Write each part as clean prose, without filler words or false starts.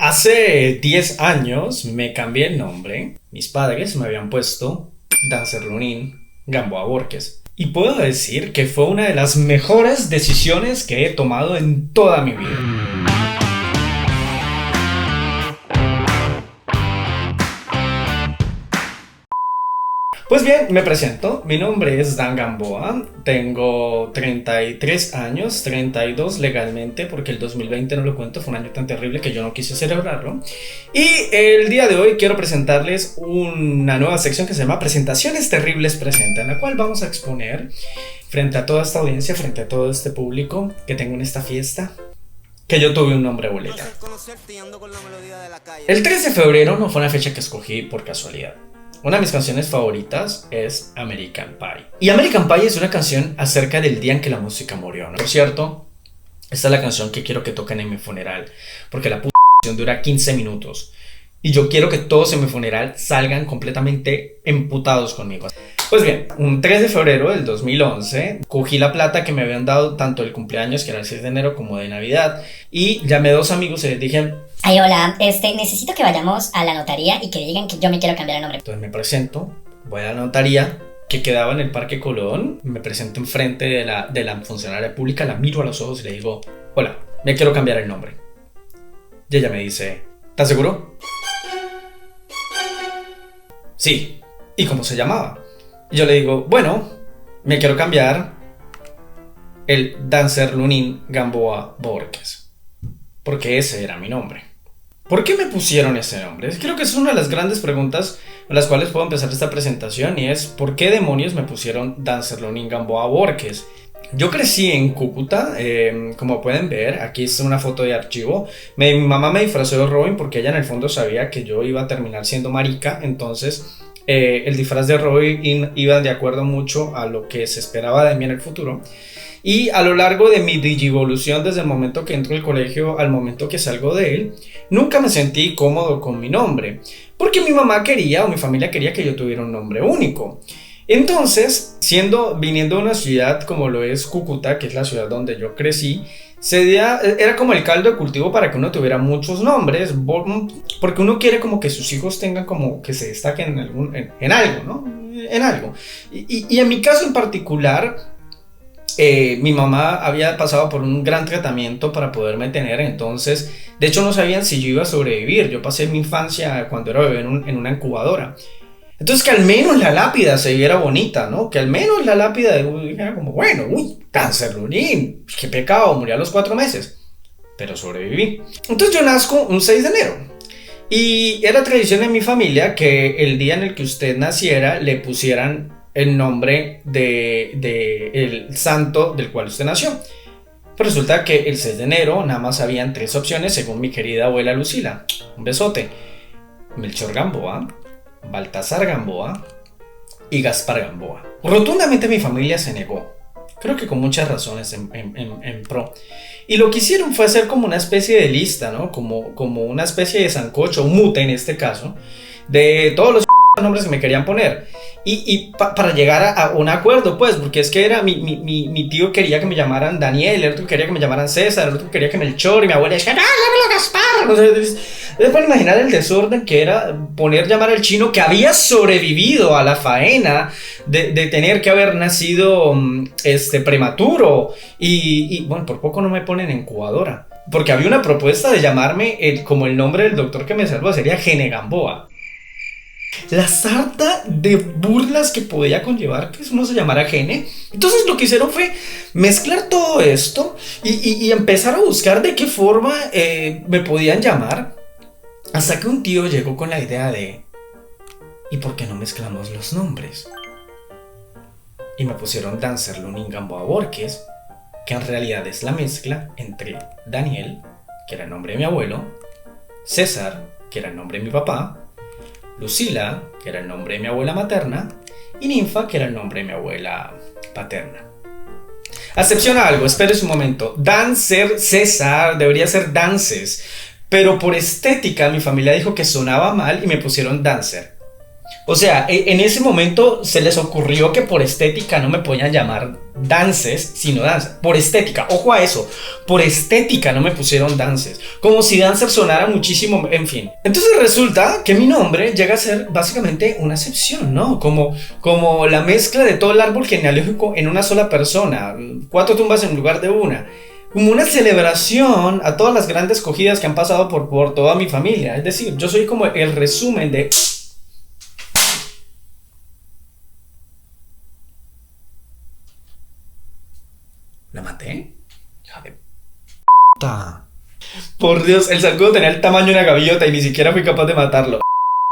Hace 10 años me cambié el nombre. Mis padres me habían puesto Dancer Lunin Gamboa Borges. Y puedo decir que fue una de las mejores decisiones que he tomado en toda mi vida. Pues bien, me presento, mi nombre es Dan Gamboa, tengo 33 años, 32 legalmente, porque el 2020 no lo cuento, fue un año tan terrible que yo no quise celebrarlo. Y el día de hoy quiero presentarles una nueva sección que se llama Presentaciones Terribles Presenta, en la cual vamos a exponer frente a toda esta audiencia, frente a todo este público que tengo en esta fiesta, que yo tuve un nombre boleta. El 3 de febrero no fue una fecha que escogí por casualidad. Una de mis canciones favoritas es American Pie. Y American Pie es una canción acerca del día en que la música murió, ¿no? Por cierto, esta es la canción que quiero que toquen en mi funeral, porque la canción dura 15 minutos. Y yo quiero que todos en mi funeral salgan completamente emputados conmigo. Pues bien, un 3 de febrero del 2011 cogí la plata que me habían dado tanto el cumpleaños, que era el 6 de enero, como de Navidad, y llamé a dos amigos y les dije: ay, hola, necesito que vayamos a la notaría y que digan que yo me quiero cambiar el nombre. Entonces me presento, voy a la notaría que quedaba en el Parque Colón, me presento enfrente de la funcionaria pública, la miro a los ojos y le digo: hola, me quiero cambiar el nombre. Y ella me dice: ¿estás seguro? Sí. ¿Y cómo se llamaba? Y yo le digo: bueno, me quiero cambiar el Dancer Lunin Gamboa Borges, porque ese era mi nombre. ¿Por qué me pusieron ese nombre? Creo que es una de las grandes preguntas con las cuales puedo empezar esta presentación, y es: ¿por qué demonios me pusieron Dancer Lunin Gamboa Borges? Yo crecí en Cúcuta, como pueden ver, aquí es una foto de archivo. Mi mamá me disfrazó de Robin porque ella en el fondo sabía que yo iba a terminar siendo marica, entonces el disfraz de Robin iba de acuerdo mucho a lo que se esperaba de mí en el futuro. Y a lo largo de mi digivolución, desde el momento que entro al colegio al momento que salgo de él, nunca me sentí cómodo con mi nombre, porque mi mamá quería, o mi familia quería, que yo tuviera un nombre único. Entonces, viniendo de una ciudad como lo es Cúcuta, que es la ciudad donde yo crecí, era como el caldo de cultivo para que uno tuviera muchos nombres, porque uno quiere como que sus hijos tengan como que se destaquen en algo, ¿no? En algo. Y en mi caso en particular, mi mamá había pasado por un gran tratamiento para poderme tener, entonces de hecho no sabían si yo iba a sobrevivir. Yo pasé mi infancia cuando era bebé en una incubadora. Entonces que al menos la lápida se viera bonita, ¿no? Que al menos la lápida era como: bueno, Dancer Lunin, qué pecado, murió a los 4 meses, pero sobreviví. Entonces yo nazco un 6 de enero. Y era tradición en mi familia que el día en el que usted naciera le pusieran el nombre el santo del cual usted nació. Pero resulta que el 6 de enero nada más habían 3 opciones según mi querida abuela Lucila. Un besote. Melchor Gamboa, Baltasar Gamboa y Gaspar Gamboa. Rotundamente mi familia se negó, creo que con muchas razones en pro. Y lo que hicieron fue hacer como una especie de lista, ¿no? Como una especie de sancocho, un mute en este caso, de todos los nombres que me querían poner. Y para llegar a un acuerdo, pues, porque es que era mi tío quería que me llamaran Daniel, el otro quería que me llamaran César, el otro quería que Melchor, y mi abuela decía: ¡no, llámalo Gaspar! No sé, les pueden imaginar el desorden que era llamar al chino que había sobrevivido a la faena de tener que haber nacido prematuro. Y bueno, por poco no me ponen en incubadora, porque había una propuesta de llamarme como el nombre del doctor que me salvó, sería Gene Gamboa. La sarta de burlas que podía conllevar que uno se llamara Gene. Entonces lo que hicieron fue mezclar todo esto y empezar a buscar de qué forma me podían llamar, hasta que un tío llegó con la idea de: ¿y por qué no mezclamos los nombres? Y me pusieron Dancer Lunin Gamboa Borges, que en realidad es la mezcla entre Daniel, que era el nombre de mi abuelo, César, que era el nombre de mi papá, Lucila, que era el nombre de mi abuela materna, y Ninfa, que era el nombre de mi abuela paterna. Acepción a algo, espérese un momento. Dancer, César, debería ser Dances, pero por estética mi familia dijo que sonaba mal y me pusieron Dancer. O sea, en ese momento se les ocurrió que por estética no me podían llamar Dances, sino Dancer. Por estética, ojo a eso. Por estética no me pusieron Dances. Como si Dancer sonara muchísimo, en fin. Entonces resulta que mi nombre llega a ser básicamente una excepción, ¿no? Como la mezcla de todo el árbol genealógico en una sola persona. 4 tumbas en lugar de una. Como una celebración a todas las grandes cogidas que han pasado por toda mi familia. Es decir, yo soy como el resumen de... ¿La maté? Hija de puta. Por Dios, el zancudo tenía el tamaño de una gaviota y ni siquiera fui capaz de matarlo.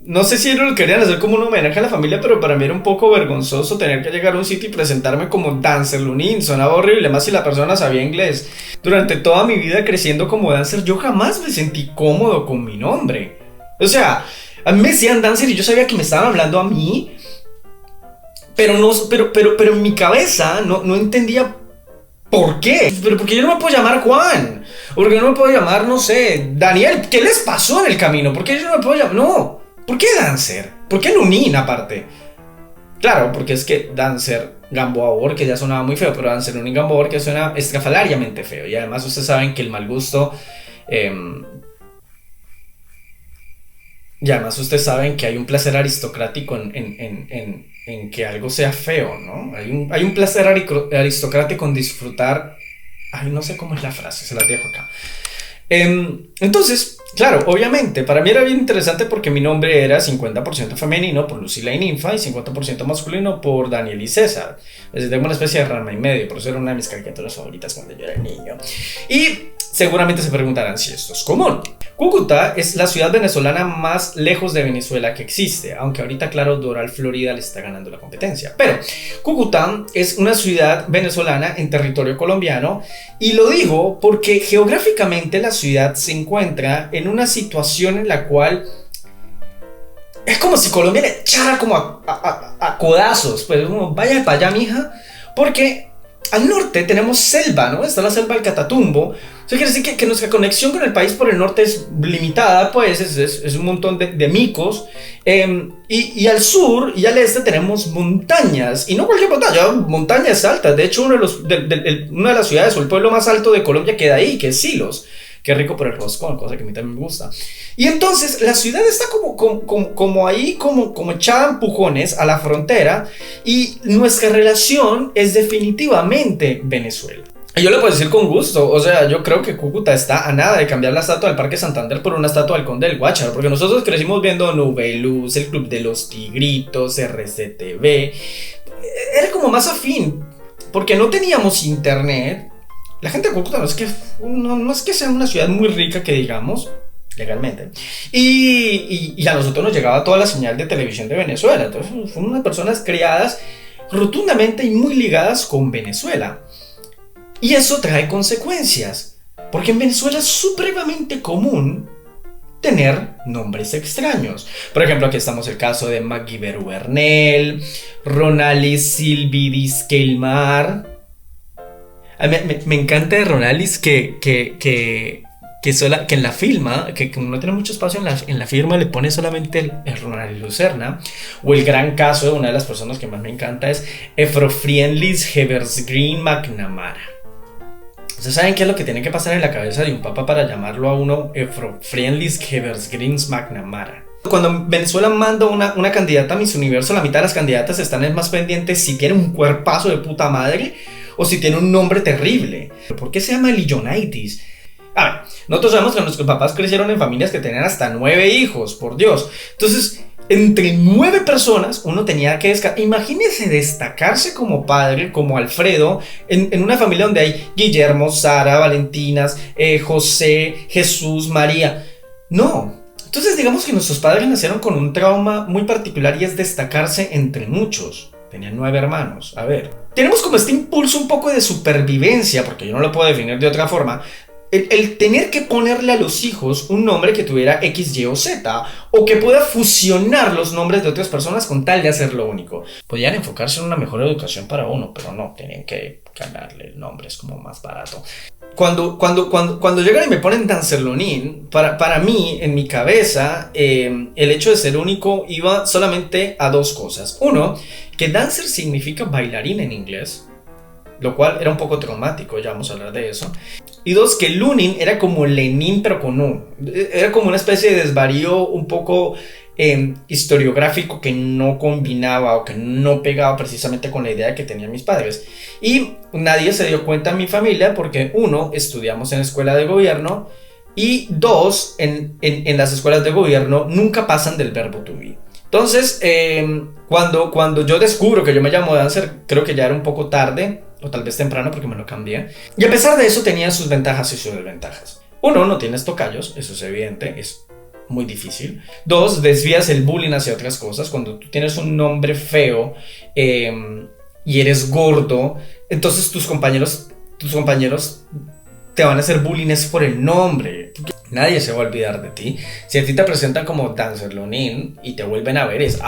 No sé si ellos lo querían hacer como un homenaje a la familia, pero para mí era un poco vergonzoso tener que llegar a un sitio y presentarme como Dancer Lunin. Sonaba horrible, más si la persona sabía inglés. Durante toda mi vida creciendo como Dancer, yo jamás me sentí cómodo con mi nombre. O sea, a mí me decían Dancer y yo sabía que me estaban hablando a mí, pero en mi cabeza no entendía ¿por qué? Pero porque yo no me puedo llamar Juan. O porque yo no me puedo llamar, no sé, Daniel. ¿Qué les pasó en el camino? ¿Por qué yo no me puedo llamar? No. ¿Por qué Dancer? ¿Por qué Lunin aparte? Claro, porque es que Dancer Gamboa Borges ya sonaba muy feo, pero Dancer Lunin Gamboa Borges suena estrafalariamente feo. Y además ustedes saben que el mal gusto... y además ustedes saben que hay un placer aristocrático en que algo sea feo, ¿no? Hay un placer aristocrático en disfrutar... Ay, no sé cómo es la frase, se las dejo acá. Entonces, claro, obviamente, para mí era bien interesante porque mi nombre era 50% femenino por Lucila y Ninfa y 50% masculino por Daniel y César. Es decir, tengo una especie de rama y medio, por eso era una de mis caricaturas favoritas cuando yo era niño. Y seguramente se preguntarán si esto es común. Cúcuta es la ciudad venezolana más lejos de Venezuela que existe, aunque ahorita, claro, Doral, Florida le está ganando la competencia. Pero Cúcuta es una ciudad venezolana en territorio colombiano y lo digo porque geográficamente la ciudad se encuentra en una situación en la cual es como si Colombia le echara como a codazos, pues como vaya para allá, mija, porque al norte tenemos selva, ¿no? Está la selva del Catatumbo. Eso quiere decir que nuestra conexión con el país por el norte es limitada, pues es un montón de micos. Y al sur y al este tenemos montañas. Y no cualquier montaña, montañas altas. De hecho, una de las ciudades o el pueblo más alto de Colombia queda ahí, que es Silos. Qué rico por el roscón, cosa que a mí también me gusta. Y entonces la ciudad está como ahí, como echada a empujones a la frontera. Y nuestra relación es definitivamente Venezuela. Y yo le puedo decir con gusto, o sea, yo creo que Cúcuta está a nada de cambiar la estatua del Parque Santander por una estatua del Conde del Guácharo, porque nosotros crecimos viendo Nube Luz, el Club de los Tigritos, RCTV, era como más afín, porque no teníamos internet. La gente de Cúcuta no es que sea una ciudad muy rica que digamos, legalmente, y a nosotros nos llegaba toda la señal de televisión de Venezuela, entonces fuimos unas personas criadas rotundamente y muy ligadas con Venezuela. Y eso trae consecuencias, porque en Venezuela es supremamente común tener nombres extraños. Por ejemplo, aquí estamos el caso de Maggie Bernel, Ronalis Silvidis Keilmar. Me encanta de Ronalis que en la firma, que no tiene mucho espacio en la firma, le pone solamente el Ronalis Lucerna. O el gran caso de una de las personas que más me encanta es Efrofrienlis Hebersgreen McNamara. ¿Ustedes saben qué es lo que tiene que pasar en la cabeza de un papa para llamarlo a uno Efrofrienlis Hebersgreen McNamara? Cuando Venezuela manda una candidata a Miss Universo, la mitad de las candidatas están más pendientes si tiene un cuerpazo de puta madre o si tiene un nombre terrible. ¿Por qué se llama Lillonitis? A ver, nosotros sabemos que nuestros papás crecieron en familias que tenían hasta 9 hijos, por Dios. Entonces, entre 9 personas uno tenía que imagínense destacarse como padre, como Alfredo, en una familia donde hay Guillermo, Sara, Valentinas, José, Jesús, María. No. Entonces digamos que nuestros padres nacieron con un trauma muy particular y es destacarse entre muchos. Tenían 9 hermanos. A ver, tenemos como este impulso un poco de supervivencia, porque yo no lo puedo definir de otra forma. El tener que ponerle a los hijos un nombre que tuviera X, Y o Z, o que pueda fusionar los nombres de otras personas con tal de hacerlo único. Podían enfocarse en una mejor educación para uno, pero no, tenían que cambiarle el nombre, es como más barato. Cuando llegan y me ponen Dancer Lonin, para mí, en mi cabeza, el hecho de ser único iba solamente a dos cosas. Uno, que dancer significa bailarín en inglés, lo cual era un poco traumático, ya vamos a hablar de eso. Y dos, que Lunin era como Lenin pero con U. Era como una especie de desvarío un poco historiográfico que no combinaba o que no pegaba precisamente con la idea que tenían mis padres. Y nadie se dio cuenta en mi familia porque uno, estudiamos en escuela de gobierno y dos, en las escuelas de gobierno nunca pasan del verbo to be. Entonces, cuando yo descubro que yo me llamo Dancer, creo que ya era un poco tarde, o tal vez temprano porque me lo cambié. Y a pesar de eso tenía sus ventajas y sus desventajas. Uno, no tienes tocayos, eso es evidente, es muy difícil. Dos, desvías el bullying hacia otras cosas. Cuando tú tienes un nombre feo y eres gordo, entonces tus compañeros te van a hacer bullying es por el nombre. Nadie se va a olvidar de ti. Si a ti te presentan como Dancer Lonin y te vuelven a ver, es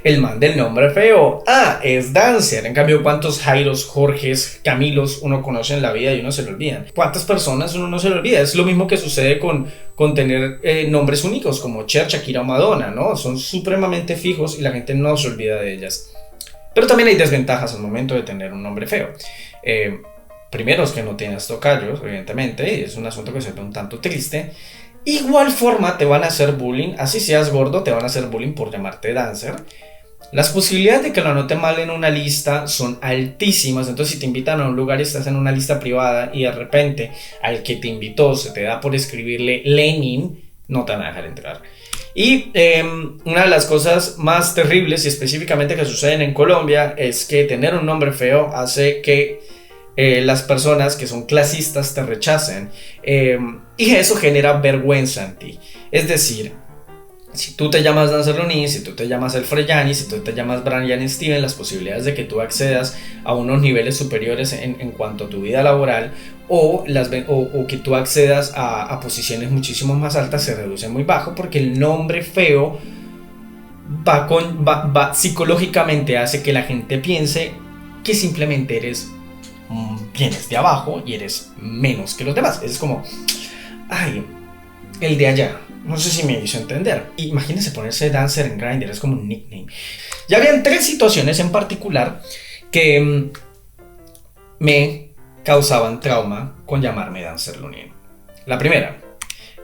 el man del nombre feo. Es Dancer. En cambio, ¿cuántos Jairos, Jorges, Camilos uno conoce en la vida y uno se lo olvida? ¿Cuántas personas uno no se lo olvida? Es lo mismo que sucede con tener nombres únicos como Cher, Shakira o Madonna, ¿no? Son supremamente fijos y la gente no se olvida de ellas. Pero también hay desventajas al momento de tener un nombre feo. Primero es que no tienes tocayos, evidentemente, y es un asunto que se ve un tanto triste. Igual forma te van a hacer bullying, así seas gordo te van a hacer bullying por llamarte Dancer. Las posibilidades de que lo anoten mal en una lista son altísimas, entonces si te invitan a un lugar y estás en una lista privada y de repente al que te invitó se te da por escribirle Lenin, no te van a dejar entrar. Y una de las cosas más terribles y específicamente que suceden en Colombia es que tener un nombre feo hace que las personas que son clasistas te rechacen y eso genera vergüenza en ti. Es decir, si tú te llamas Dancer Lonin, si tú te llamas El Freyani, si tú te llamas Brian Steven, las posibilidades de que tú accedas a unos niveles superiores en cuanto a tu vida laboral o que tú accedas a posiciones muchísimo más altas se reducen muy bajo porque el nombre feo psicológicamente hace que la gente piense que simplemente vienes de abajo y eres menos que los demás. Es como, el de allá. No sé si me hizo entender. Imagínense ponerse Dancer en Grindr, es como un nickname. Ya habían 3 situaciones en particular que me causaban trauma con llamarme Dancer Lonin. La primera,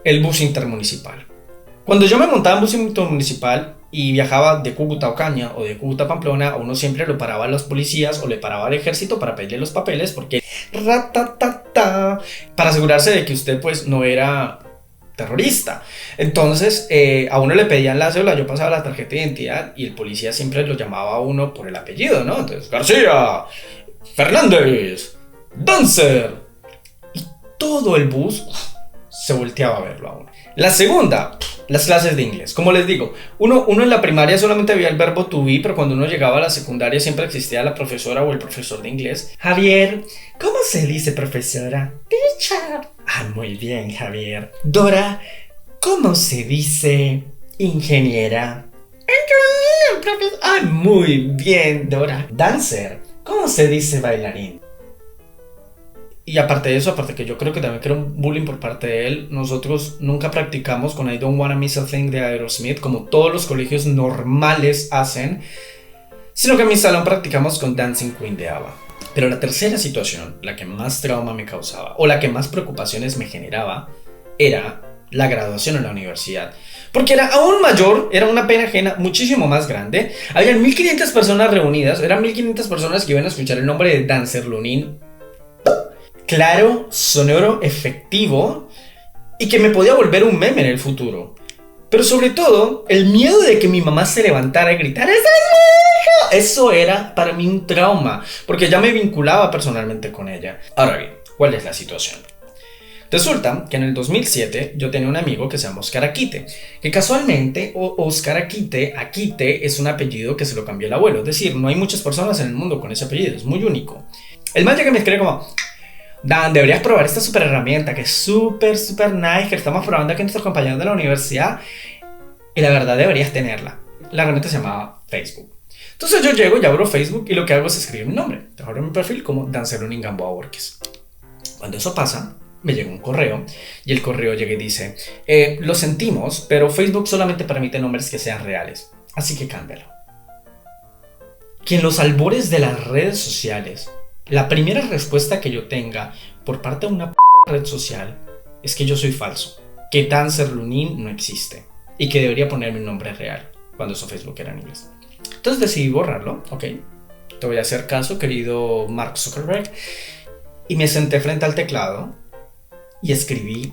el bus intermunicipal. Cuando yo me montaba en bus intermunicipal y viajaba de Cúcuta a Ocaña o de Cúcuta a Pamplona, a uno siempre lo paraba a los policías o le paraba al ejército para pedirle los papeles porque para asegurarse de que usted pues no era terrorista. Entonces a uno le pedían la cédula, yo pasaba la tarjeta de identidad y el policía siempre lo llamaba a uno por el apellido, ¿no? Entonces García, Fernández, Dancer, y todo el bus se volteaba a verlo a uno. La segunda, las clases de inglés. Como les digo, uno en la primaria solamente veía el verbo to be, pero cuando uno llegaba a la secundaria siempre existía la profesora o el profesor de inglés. Javier, ¿cómo se dice profesora? Teacher. Muy bien, Javier. Dora, ¿cómo se dice ingeniera? Ingeniera, profesor. Muy bien, Dora. Dancer, ¿cómo se dice bailarín? Y aparte de eso, aparte que yo creo que también era un bullying por parte de él, nosotros nunca practicamos con I Don't Wanna Miss a Thing de Aerosmith, como todos los colegios normales hacen, sino que en mi salón practicamos con Dancing Queen de ABBA. Pero la tercera situación, la que más trauma me causaba, o la que más preocupaciones me generaba, era la graduación en la universidad. Porque era aún mayor, era una pena ajena muchísimo más grande. Habían 1500 personas reunidas, eran 1500 personas que iban a escuchar el nombre de Dancer Lonin. Claro, sonoro, efectivo y que me podía volver un meme en el futuro. Pero sobre todo, el miedo de que mi mamá se levantara y gritara ¡Esa es mi hija! Eso era para mí un trauma, porque ya me vinculaba personalmente con ella. Ahora bien, ¿cuál es la situación? Resulta que en el 2007 yo tenía un amigo que se llama Oscar Aquite, que casualmente Oscar Aquite es un apellido que se lo cambió el abuelo. Es decir, no hay muchas personas en el mundo con ese apellido, es muy único. El man llega y me escribe como: Dan, deberías probar esta super herramienta que es súper nice, que estamos probando aquí nuestros compañeros de la universidad y la verdad deberías tenerla. La herramienta se llamaba Facebook. Entonces yo llego y abro Facebook y lo que hago es escribir mi nombre. Te abro mi perfil como Dancer Lonin Gamboa Borges. Cuando eso pasa, me llegó un correo y el correo llega y dice, lo sentimos, pero Facebook solamente permite nombres que sean reales, así que cámbialo. Que en los albores de las redes sociales, la primera respuesta que yo tenga por parte de una red social es que yo soy falso, que Dancer Lunin no existe y que debería ponerme un nombre real, cuando eso Facebook era en inglés. Entonces decidí borrarlo, ok, te voy a hacer caso, querido Mark Zuckerberg, y me senté frente al teclado y escribí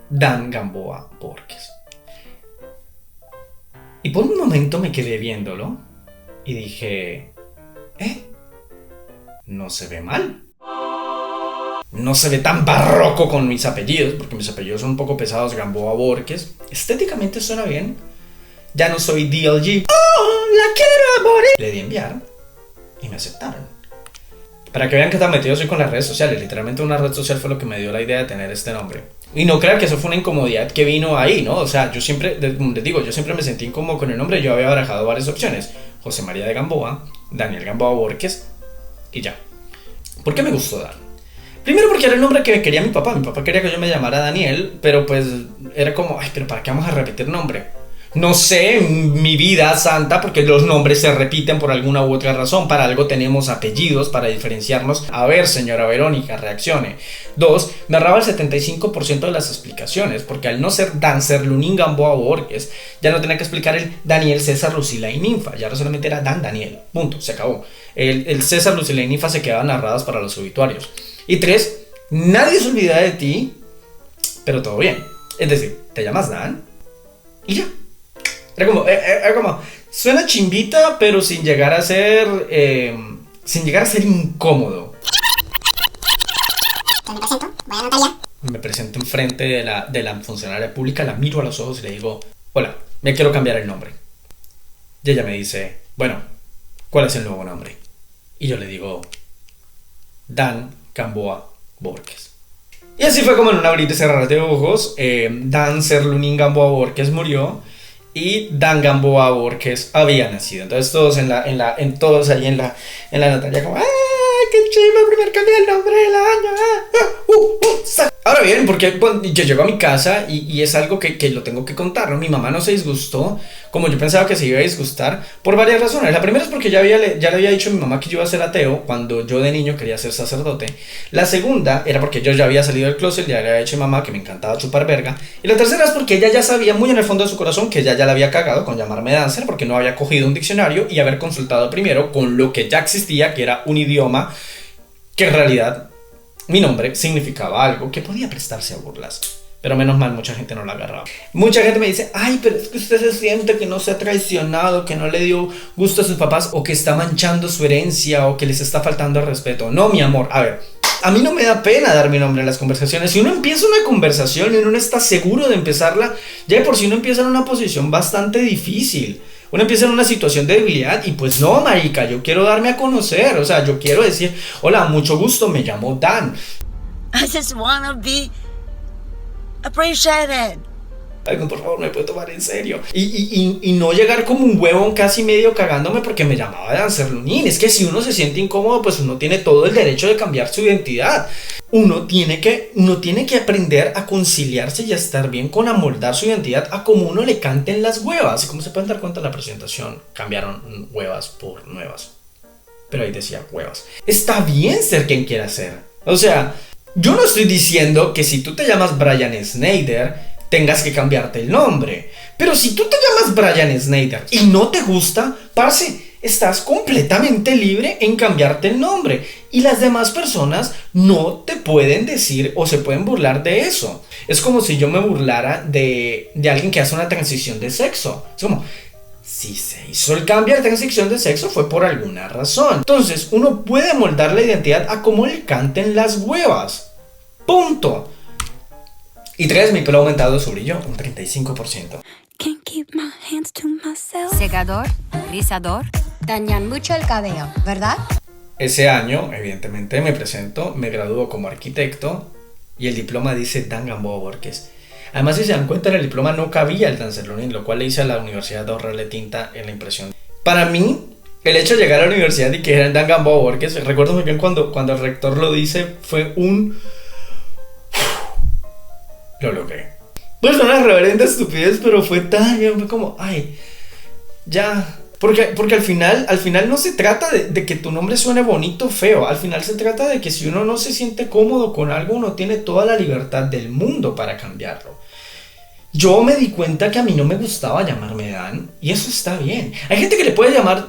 Dan Gamboa Borges. Y por un momento me quedé viéndolo y dije, no se ve mal. No se ve tan barroco con mis apellidos, porque mis apellidos son un poco pesados, Gamboa Borges. Estéticamente suena bien. Ya no soy DLG. ¡Oh, la quiero morir! Le di enviar y me aceptaron. Para que vean que tan metido soy con las redes sociales. Literalmente una red social fue lo que me dio la idea de tener este nombre. Y no crean que eso fue una incomodidad que vino ahí, ¿no? O sea, yo siempre, les digo, yo siempre me sentí incómodo con el nombre. Yo había barajado varias opciones. José María de Gamboa, Daniel Gamboa Borges y ya. ¿Por qué me gustó Dan? Primero porque era el nombre que quería mi papá. Mi papá quería que yo me llamara Daniel, pero pues era como, ay, pero ¿para qué vamos a repetir nombre? No sé, mi vida santa, porque los nombres se repiten por alguna u otra razón. Para algo tenemos apellidos, para diferenciarnos. A ver, señora Verónica, reaccione. 2. Me ahorraba el 75% de las explicaciones, porque al no ser Dancer Lunin Gamboa Borges, ya no tenía que explicar el Daniel, César, Lucila y Ninfa. Ya no solamente era Dan Daniel. Punto, se acabó. El César, Lucila y Ninfa se quedaban narradas para los obituarios. Y 3. Nadie se olvida de ti, pero todo bien. Es decir, te llamas Dan y ya. Era como, suena chimbita, pero sin llegar a ser incómodo. Me presento, voy a notaría. Me presento enfrente de la funcionaria pública, la miro a los ojos y le digo, hola, me quiero cambiar el nombre. Y ella me dice, bueno, ¿cuál es el nuevo nombre? Y yo le digo, Dan Gamboa Borges. Y así fue como en un abrir y cerrar de ojos, Dancer Lunin Gamboa Borges murió. Y Dan Gamboa Borges había nacido. Entonces todos todos ahí en la notaría como, ¡ay, qué chido! El primer cambio del nombre del año. Ahora bien, porque yo llego a mi casa y es algo que lo tengo que contar, ¿no? Mi mamá no se disgustó como yo pensaba que se iba a disgustar por varias razones. La primera es porque ya le había dicho a mi mamá que yo iba a ser ateo cuando yo de niño quería ser sacerdote. La segunda era porque yo ya había salido del closet, ya le había dicho a mi mamá que me encantaba chupar verga. Y la tercera es porque ella ya sabía muy en el fondo de su corazón que ella ya la había cagado con llamarme dancer, porque no había cogido un diccionario y haber consultado primero con lo que ya existía, que era un idioma que en realidad mi nombre significaba algo que podía prestarse a burlas. Pero menos mal, mucha gente no la agarraba. Mucha gente me dice, ay, pero es que usted se siente que no se ha traicionado, que no le dio gusto a sus papás, o que está manchando su herencia, o que les está faltando el respeto. No, mi amor, a ver, a mí no me da pena dar mi nombre en las conversaciones. Si uno empieza una conversación y uno no está seguro de empezarla, ya de por sí uno empieza en una posición bastante difícil. Uno empieza en una situación de debilidad y pues no, marica, yo quiero darme a conocer. O sea, yo quiero decir, hola, mucho gusto, me llamo Dan. I just wanna be appreciated. Ay, no, por favor, me puedo tomar en serio. Y no llegar como un huevón casi medio cagándome porque me llamaba Dancer Lunin. Es que si uno se siente incómodo, pues uno tiene todo el derecho de cambiar su identidad. Uno tiene que aprender a conciliarse y a estar bien con amoldar su identidad a como uno le canten las huevas. Y como se pueden dar cuenta en la presentación, cambiaron huevas por nuevas. Pero ahí decía huevas. Está bien ser quien quiera ser. O sea, yo no estoy diciendo que si tú te llamas Brian Snyder tengas que cambiarte el nombre. Pero si tú te llamas Brian Snyder y no te gusta, parce, estás completamente libre en cambiarte el nombre. Y las demás personas no te pueden decir o se pueden burlar de eso. Es como si yo me burlara de alguien que hace una transición de sexo. Es como, si se hizo el cambio de transición de sexo fue por alguna razón. Entonces uno puede moldar la identidad a como le canten las huevas. Punto. Y 3, mi pelo ha aumentado su brillo un 35%. Secador, rizador. Dañan mucho el cabello, ¿verdad? Ese año, evidentemente, me presento, me gradúo como arquitecto y el diploma dice Dan Gamboa Borges. Además, si se dan cuenta, en el diploma no cabía el Dancer Lunin, lo cual le hice a la universidad de ahorrarle tinta en la impresión. Para mí, el hecho de llegar a la universidad y que era Dan Gamboa Borges, recuerdo muy bien cuando el rector lo dice, fue un lo logré. Pues una reverenda estupidez, pero fue tan, fue como, ay, ya. Porque al final no se trata de que tu nombre suene bonito o feo. Al final se trata de que si uno no se siente cómodo con algo, uno tiene toda la libertad del mundo para cambiarlo. Yo me di cuenta que a mí no me gustaba llamarme Dan, y eso está bien. Hay gente que le puede llamar,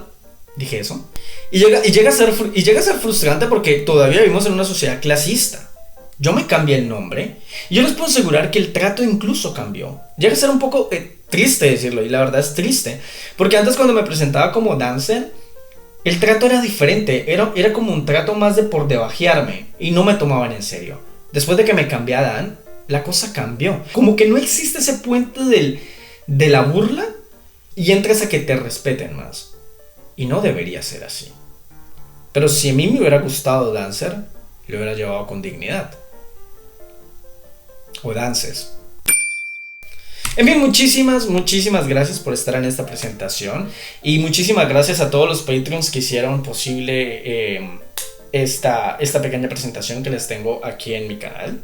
dije eso, y llega a ser frustrante porque todavía vivimos en una sociedad clasista. Yo me cambié el nombre y yo les puedo asegurar que el trato incluso cambió. Llega a ser un poco triste decirlo, y la verdad es triste, porque antes cuando me presentaba como dancer, el trato era diferente, era como un trato más de por debajearme y no me tomaban en serio. Después de que me cambié a Dan, la cosa cambió. Como que no existe ese puente de la burla y entras a que te respeten más. Y no debería ser así. Pero si a mí me hubiera gustado dancer, lo hubiera llevado con dignidad. O dances. En fin, muchísimas gracias por estar en esta presentación. Y muchísimas gracias a todos los Patreons que hicieron posible esta pequeña presentación que les tengo aquí en mi canal.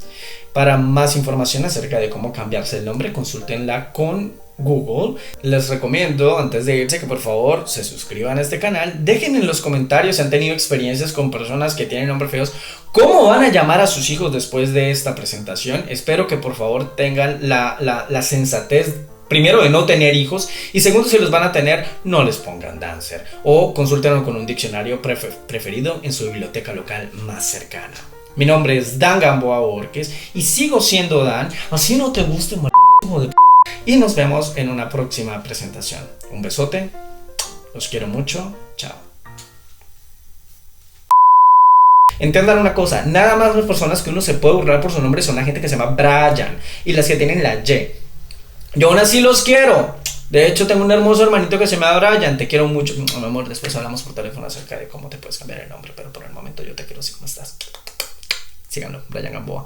Para más información acerca de cómo cambiarse el nombre, consúltenla con Google. Les recomiendo, antes de irse, que por favor se suscriban a este canal. Dejen en los comentarios si han tenido experiencias con personas que tienen nombres feos. ¿Cómo van a llamar a sus hijos después de esta presentación? Espero que por favor tengan la sensatez, primero, de no tener hijos, y segundo, si los van a tener, no les pongan dancer, o consúltenlo con un diccionario preferido en su biblioteca local más cercana. Mi nombre es Dan Gamboa Borges y sigo siendo Dan, así no te guste, de y nos vemos en una próxima presentación. Un besote, los quiero mucho, chao. Entiendan una cosa, nada más las personas que uno se puede burlar por su nombre son la gente que se llama Brian y las que tienen la Y. Yo aún así los quiero. De hecho, tengo un hermoso hermanito que se llama Brian. Te quiero mucho. Mi amor, después hablamos por teléfono acerca de cómo te puedes cambiar el nombre, pero por el momento yo te quiero así como estás. Síganlo, Brian Gamboa.